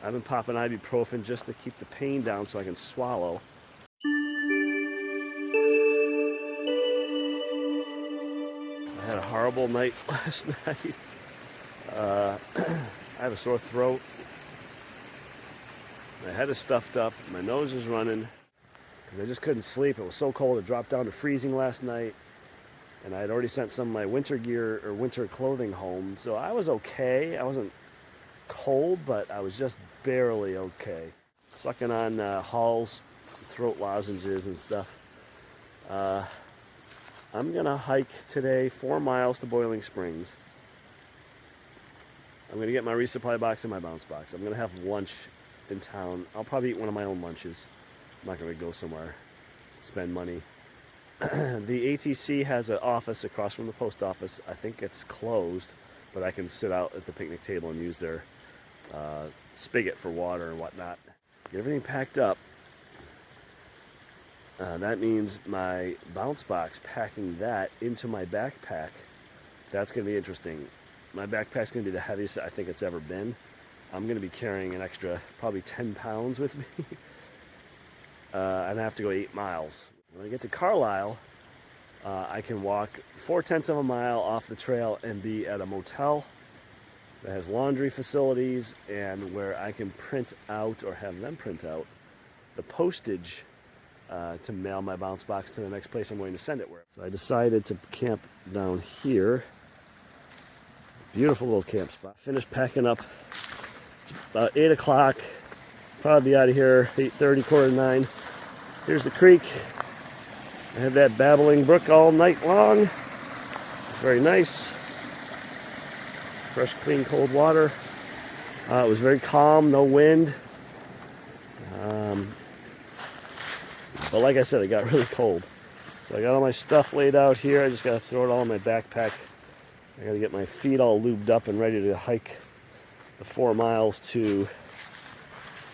I've been popping ibuprofen just to keep the pain down so I can swallow. I had a horrible night last night. I have a sore throat. My head is stuffed up. My nose is running. I just couldn't sleep. It was so cold. It dropped down to freezing last night. And I had already sent some of my winter gear or winter clothing home. So I was okay. I wasn't cold, but I was just barely okay. Sucking on Hall's throat lozenges and stuff. I'm going to hike today 4 miles to Boiling Springs. I'm going to get my resupply box and my bounce box. I'm going to have lunch in town. I'll probably eat one of my own lunches. I'm not going to go somewhere, spend money. The ATC has an office across from the post office. I think it's closed, but I can sit out at the picnic table and use their spigot for water and whatnot. Get everything packed up. That means my bounce box, packing that into my backpack. That's going to be interesting. My backpack's going to be the heaviest I think it's ever been. I'm going to be carrying an extra probably 10 pounds with me. And I have to go 8 miles. When I get to Carlisle, I can walk 4/10 of a mile off the trail and be at a motel that has laundry facilities and where I can print out or have them print out the postage to mail my bounce box to the next place I'm going to send it with. So I decided to camp down here. Beautiful little camp spot. Finished packing up. It's about 8 o'clock. Probably be out of here 8:30, 8:45. Here's the creek. I had that babbling brook all night long. It's very nice. Fresh, clean, cold water. It was very calm, no wind. But like I said, it got really cold. So I got all my stuff laid out here. I just got to throw it all in my backpack. I got to get my feet all lubed up and ready to hike the 4 miles to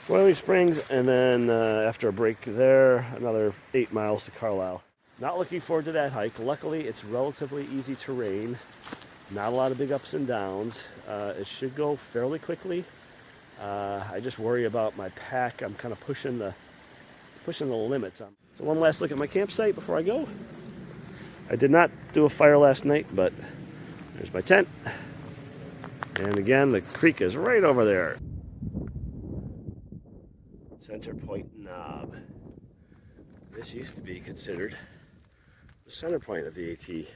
Boiling Springs, and then after a break there, another 8 miles to Carlisle. Not looking forward to that hike. Luckily, it's relatively easy terrain. Not a lot of big ups and downs. It should go fairly quickly. I just worry about my pack. I'm kind of pushing the limits. So one last look at my campsite before I go. I did not do a fire last night, but there's my tent. And again, the creek is right over there. Center point knob. This used to be considered the center point of the AT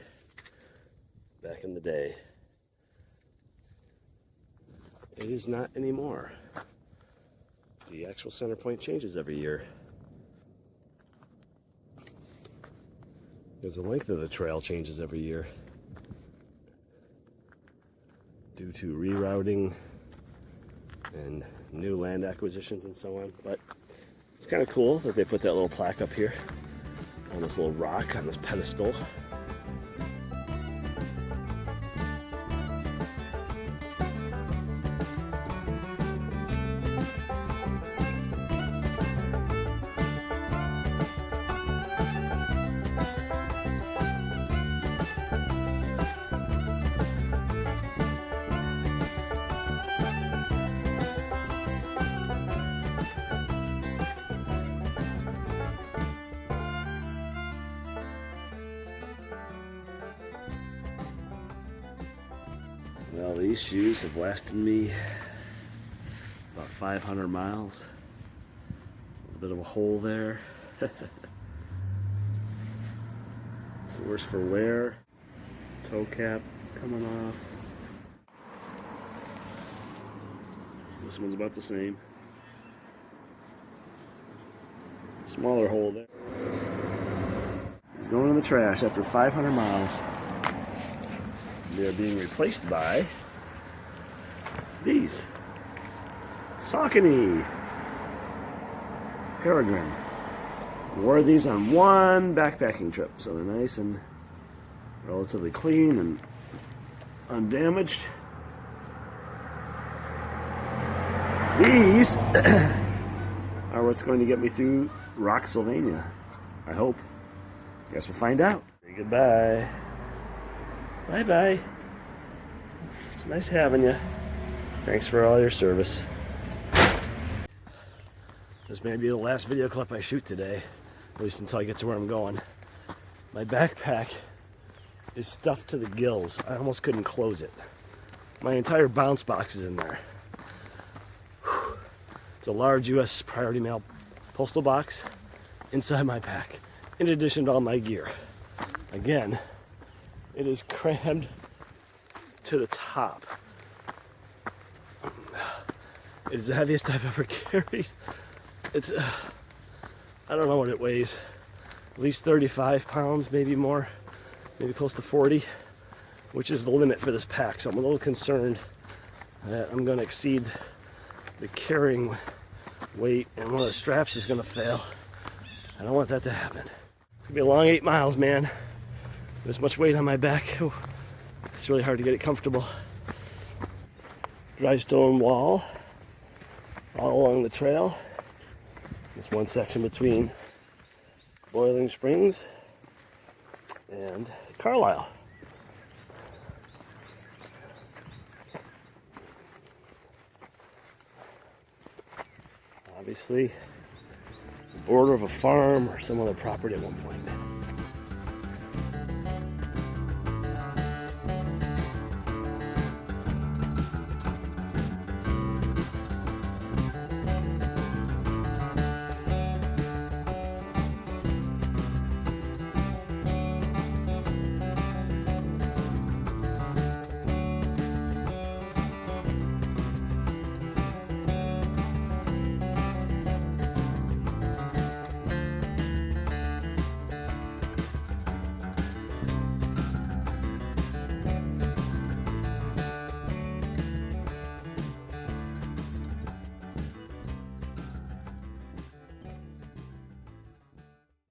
back in the day. It is not anymore. The actual center point changes every year. Because the length of the trail changes every year due to rerouting and new land acquisitions and so on. But it's kind of cool that they put that little plaque up here on this little rock, on this pedestal. Well, these shoes have lasted me about 500 miles. A little bit of a hole there. Worse for wear. Toe cap coming off. This one's about the same. Smaller hole there. It's going in the trash after 500 miles. They're being replaced by these Saucony Peregrine. Wore these on one backpacking trip, so they're nice and relatively clean and undamaged. These are what's going to get me through Rocksylvania, I hope. Guess we'll find out. Say goodbye. Bye-bye. It's nice having you. Thanks for all your service. This may be the last video clip I shoot today, at least until I get to where I'm going. My backpack is stuffed to the gills. I almost couldn't close it. My entire bounce box is in there. Whew. It's a large U.S. Priority Mail postal box inside my pack, in addition to all my gear. Again, it is crammed to the top. It is the heaviest I've ever carried. It's, I don't know what it weighs. At least 35 pounds, maybe more, maybe close to 40, which is the limit for this pack. So I'm a little concerned that I'm going to exceed the carrying weight and one of the straps is going to fail. I don't want that to happen. It's going to be a long 8 miles, man. This much weight on my back. Ooh, it's really hard to get it comfortable. Dry stone wall all along the trail. This one section between Boiling Springs and Carlisle. Obviously, the border of a farm or some other property at one point.